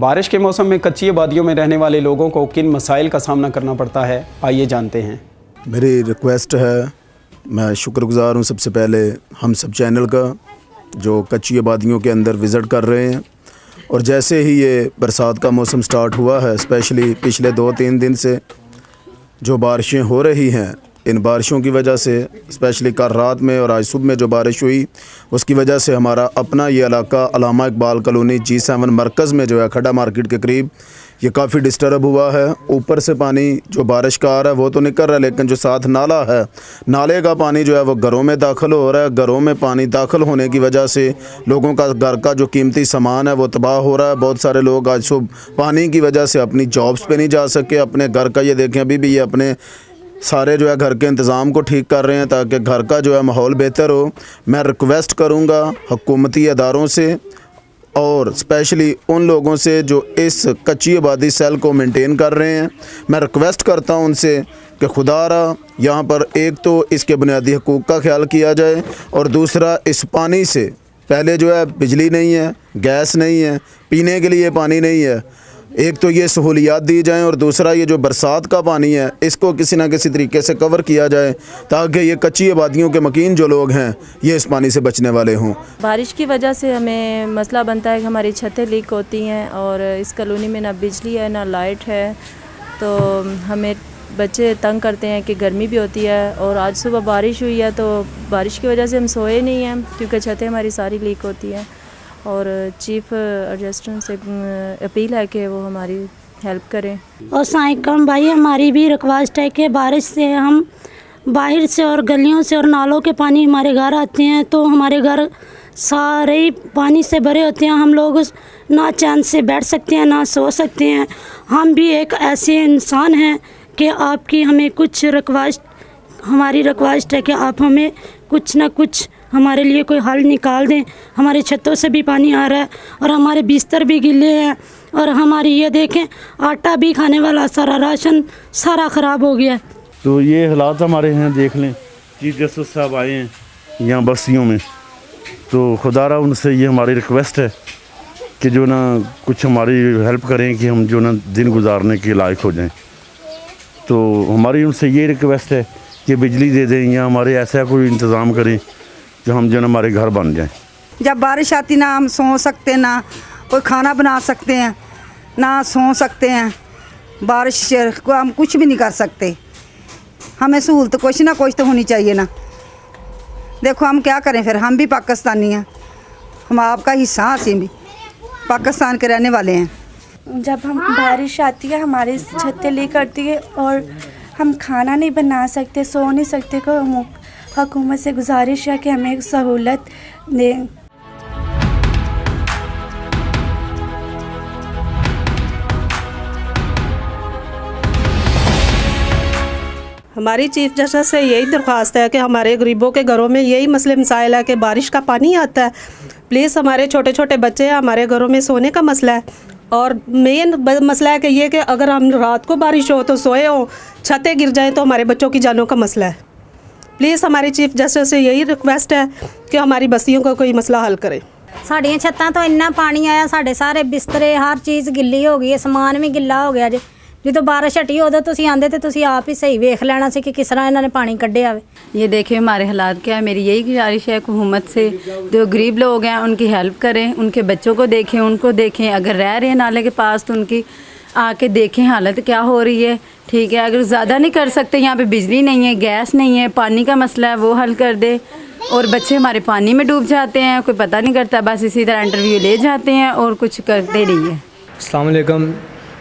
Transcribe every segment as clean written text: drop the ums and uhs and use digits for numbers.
बारिश के मौसम में कच्ची आबादियों में रहने वाले लोगों को किन मसाइल का सामना करना पड़ता है, आइए जानते हैं। मेरी रिक्वेस्ट है, मैं शुक्रगुज़ार हूँ सबसे पहले हम सब चैनल का जो कच्ची आबादियों के अंदर विज़िट कर रहे हैं। और जैसे ही ये बरसात का मौसम स्टार्ट हुआ है, स्पेशली पिछले 2-3 दिन से जो बारिशें हो रही हैं, इन बारिशों की वजह से स्पेशली कल रात में और आज सुबह में जो बारिश हुई उसकी वजह से हमारा अपना ये इलाका अलामा इकबाल कॉलोनी G7 मरकज़ में जो है खड़ा मार्केट के करीब ये काफ़ी डिस्टर्ब हुआ है। ऊपर से पानी जो बारिश का आ रहा है वो तो निकल रहा है, लेकिन जो साथ नाला है, नाले का पानी जो है वो घरों में दाखिल हो रहा है। घरों में पानी दाखिल होने की वजह से लोगों का घर का जो कीमती सामान है वो तबाह हो रहा है। बहुत सारे लोग आज सुबह पानी की वजह से अपनी जॉब्स पे नहीं जा सके। अपने घर का ये देखें, अभी भी ये अपने सारे जो है घर के इंतज़ाम को ठीक कर रहे हैं ताकि घर का जो है माहौल बेहतर हो। मैं रिक्वेस्ट करूँगा हुकूमती अदारों से और स्पेशली उन लोगों से जो इस कच्ची आबादी सेल को मेंटेन कर रहे हैं, मैं रिक्वेस्ट करता हूं उनसे कि खुदारा यहाँ पर एक तो इसके बुनियादी हकूक़ का ख्याल किया जाए और दूसरा इस पानी से पहले जो है बिजली नहीं है, गैस नहीं है, पीने के लिए पानी नहीं है, एक तो ये सहूलियात दी जाएं और दूसरा ये जो बरसात का पानी है इसको किसी ना किसी तरीके से कवर किया जाए ताकि ये कच्ची आबादियों के मकीन जो लोग हैं ये इस पानी से बचने वाले हों। बारिश की वजह से हमें मसला बनता है कि हमारी छतें लीक होती हैं और इस कॉलोनी में ना बिजली है ना लाइट है, तो हमें बच्चे तंग करते हैं कि गर्मी भी होती है। और आज सुबह बारिश हुई है तो बारिश की वजह से हम सोए नहीं हैं क्योंकि छतें हमारी सारी लीक होती हैं। और चीफ एडजस्टेंट से अपील है कि वो हमारी हेल्प करें। और साइकम भाई, हमारी भी रिक्वेस्ट है कि बारिश से हम बाहर से और गलियों से और नालों के पानी हमारे घर आते हैं तो हमारे घर सारे ही पानी से भरे होते हैं। हम लोग ना चैन से बैठ सकते हैं ना सो सकते हैं। हम भी एक ऐसे इंसान हैं कि आपकी हमें कुछ हमारी रिक्वेस्ट है कि आप हमें कुछ ना कुछ हमारे लिए कोई हल निकाल दें। हमारी छतों से भी पानी आ रहा है और हमारे बिस्तर भी गिले हैं और हमारी ये देखें आटा भी खाने वाला सारा राशन सारा ख़राब हो गया है। तो ये हालात हमारे हैं, देख लें। चीफ जस्टिस साहब आए हैं यहाँ बस्तियों में, तो खुदारा उनसे ये हमारी रिक्वेस्ट है कि जो ना कुछ हमारी हेल्प करें कि हम जो ना दिन गुजारने के लायक हो जाएं। तो हमारी उनसे ये रिक्वेस्ट है कि बिजली दे दें या हमारे ऐसा कोई इंतज़ाम करें जो हम जो हमारे घर बन जाएं। जब बारिश आती ना हम सो सकते, ना कोई खाना बना सकते हैं, ना सो सकते हैं। बारिश को हम कुछ भी नहीं कर सकते। हमें सहूलत कुछ ना कुछ तो होनी चाहिए ना। देखो हम क्या करें फिर, हम भी पाकिस्तानी हैं, हम आपका हिस्सा, हंसी भी पाकिस्तान के रहने वाले हैं। जब हम बारिश आती है हमारी छतें लीक करती है और हम खाना नहीं बना सकते, सो नहीं सकते। को हुकूमत से गुजारिश है कि हमें सहूलत दें। हमारी चीफ जस्टिस से यही दरख्वास्त है कि हमारे गरीबों के घरों में यही मसले मसाइल है कि बारिश का पानी आता है। प्लीज़, हमारे छोटे छोटे बच्चे हैं, हमारे घरों में सोने का मसला है और मेन मसला है कि ये कि अगर हम रात को बारिश हो तो सोए हो, छतें गिर जाएं तो हमारे बच्चों की जानों का मसला है। प्लीज़, हमारी चीफ जस्टिस से यही रिक्वेस्ट है कि हमारी बस्तियों का कोई मसला हल करे। साड़ियाँ छत्तां तो इन्ना पानी आया, साढ़े सारे बिस्तरे हर चीज़ गिल्ली हो गई है, समान भी गिल्ला हो गया जे। जो बारिश हटी उदों तुसीं आंदे तो तुसीं आप ही सही वेख लेना सी कि किस तरह इन्होंने पानी कढ़े आवे। ये देखें हमारे हालात क्या है। मेरी यही गुजारिश है हुकूमत से, जो गरीब लोग हैं उनकी हेल्प करें, उनके बच्चों को देखें, उनको देखें। अगर रह रहे हैं नाले के पास तो उनकी आके देखें हालत क्या हो रही है, ठीक है। अगर ज़्यादा नहीं कर सकते, यहाँ पे बिजली नहीं है, गैस नहीं है, पानी का मसला है, वो हल कर दे। और बच्चे हमारे पानी में डूब जाते हैं, कोई पता नहीं करता, बस इसी तरह इंटरव्यू ले जाते हैं और कुछ करते नहीं है। अस्सलाम वालेकुम।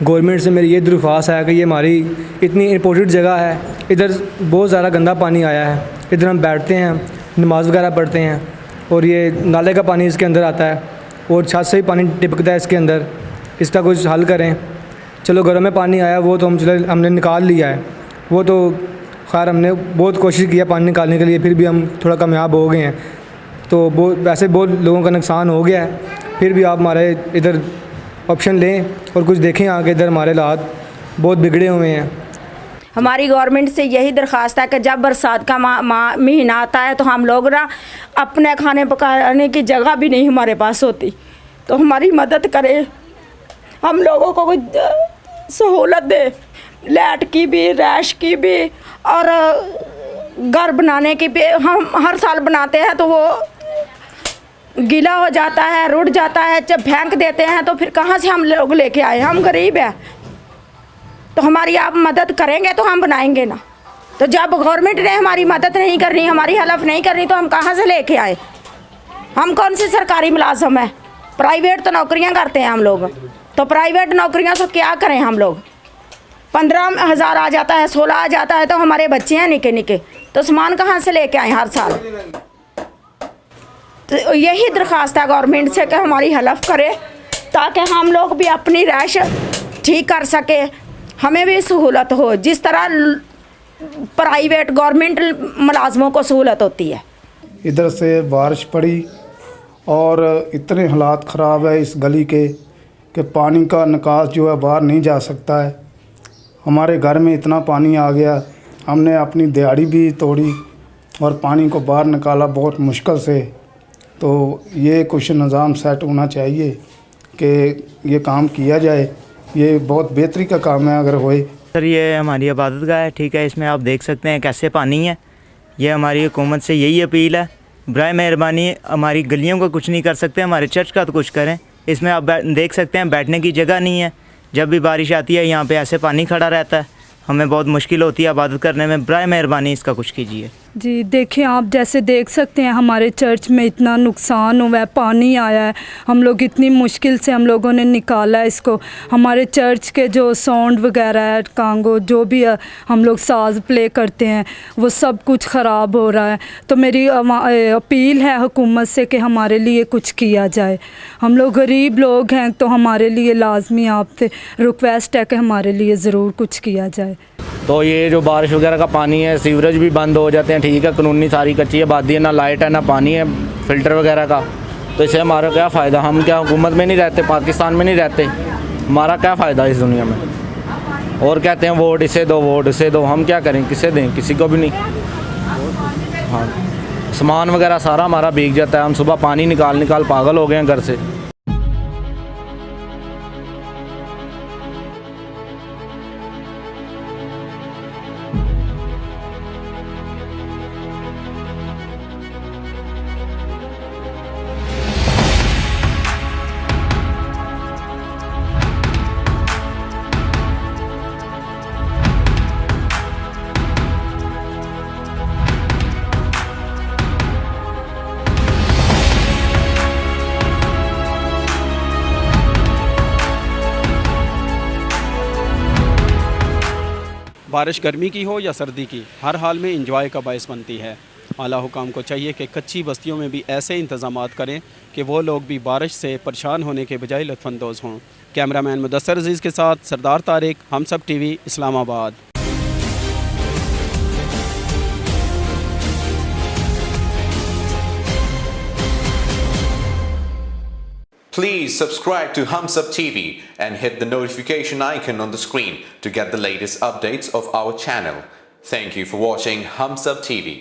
गवर्नमेंट से मेरी ये दरख्वास्त है कि ये हमारी इतनी इम्पोर्टेंट जगह है, इधर बहुत ज़्यादा गंदा पानी आया है। इधर हम बैठते हैं, नमाज़ वगैरह पढ़ते हैं और ये नाले का पानी इसके अंदर आता है और छत से ही पानी टिपकता है इसके अंदर। इसका कुछ हल करें। चलो घरों में पानी आया वो तो हमने निकाल लिया है, वो तो खैर हमने बहुत कोशिश किया पानी निकालने के लिए, फिर भी हम थोड़ा कामयाब हो गए हैं। तो वैसे बहुत लोगों का नुकसान हो गया है, फिर भी आप हमारे इधर ऑप्शन लें और कुछ देखें आगे। इधर हमारे हालात बहुत बिगड़े हुए हैं। हमारी गवर्नमेंट से यही दरख्वास्त है कि जब बरसात का महीना आता है तो हम लोग ना अपने खाने पकाने की जगह भी नहीं हमारे पास होती, तो हमारी मदद करें। हम लोगों को कोई सहूलत दे, लाइट की भी, रैश की भी और घर बनाने की भी। हम हर साल बनाते हैं तो वो गीला हो जाता है, रुट जाता है, जब फेंक देते हैं तो फिर कहाँ से हम लोग लेके आए? हम गरीब हैं, तो हमारी आप मदद करेंगे तो हम बनाएंगे ना। तो जब गवर्नमेंट ने हमारी मदद नहीं करनी, हमारी हेल्प नहीं करनी, तो हम कहाँ से लेके आए? हम कौन सी सरकारी मुलाजम है? प्राइवेट तो नौकरियां करते हैं हम लोग, तो प्राइवेट नौकरियां तो क्या करें हम लोग? 15,000 आ जाता है, 16 आ जाता है, तो हमारे बच्चे हैं निके निके, तो सामान कहाँ से लेके आए हर साल? तो यही दरख्वास्त है गवर्नमेंट से कि हमारी हेल्प करे ताकि हम लोग भी अपनी रैश ठीक कर सके, हमें भी सहूलत हो जिस तरह प्राइवेट गवर्नमेंट मुलाजमों को सहूलत होती है। इधर से बारिश पड़ी और इतने हालात ख़राब है इस गली के कि पानी का निकास जो है बाहर नहीं जा सकता है। हमारे घर में इतना पानी आ गया, हमने अपनी दिहाड़ी भी तोड़ी और पानी को बाहर निकाला बहुत मुश्किल से। तो ये कुछ निज़ाम सेट होना चाहिए कि ये काम किया जाए, ये बहुत बेहतरी का काम है अगर होए। सर ये हमारी इबादत गाह है, ठीक है, इसमें आप देख सकते हैं कैसे पानी है। ये हमारी हुकूमत से यही अपील है, बराए मेहरबानी हमारी गलियों को कुछ नहीं कर सकते, हमारे चर्च का तो कुछ करें। इसमें आप देख सकते हैं बैठने की जगह नहीं है, जब भी बारिश आती है यहाँ पे ऐसे पानी खड़ा रहता है, हमें बहुत मुश्किल होती है इबादत करने में। बराए मेहरबानी इसका कुछ कीजिए। जी देखिए, आप जैसे देख सकते हैं हमारे चर्च में इतना नुकसान हुआ है, पानी आया है, हम लोग इतनी मुश्किल से हम लोगों ने निकाला है इसको। हमारे चर्च के जो साउंड वगैरह है, कांगो जो भी हम लोग साज प्ले करते हैं, वो सब कुछ ख़राब हो रहा है। तो मेरी अपील है हुकूमत से कि हमारे लिए कुछ किया जाए। हम लोग गरीब लोग हैं, तो हमारे लिए लाजमी आपसे रिक्वेस्ट है कि हमारे लिए ज़रूर कुछ किया जाए। तो ये जो बारिश वगैरह का पानी है, सीवरेज भी बंद हो जाते हैं, ठीक है, कानूनी सारी कच्ची आबादी है, ना लाइट है ना पानी है फ़िल्टर वगैरह का, तो इससे हमारा क्या फ़ायदा? हम क्या हुकूमत में नहीं रहते, पाकिस्तान में नहीं रहते, हमारा क्या फ़ायदा इस दुनिया में? और कहते हैं वोट इसे दो, वोट इसे दो, हम क्या करें? किसे दें? किसी को भी नहीं। हाँ, सामान वगैरह सारा हमारा भीग जाता है, हम सुबह पानी निकाल पागल हो गए हैं घर से। बारिश गर्मी की हो या सर्दी की, हर हाल में इंजॉय का बायस बनती है। आला हुकाम को चाहिए कि कच्ची बस्तियों में भी ऐसे इंतज़ामात करें कि वो लोग भी बारिश से परेशान होने के बजाय लुत्फ़अंदोज़ हों। कैमरामैन मुदस्सर अजीज़ के साथ सरदार तारिक, हम सब TV, Islamabad. Please subscribe to Humsub TV and hit the notification icon on the screen to get the latest updates of our channel. Thank you for watching Humsub TV.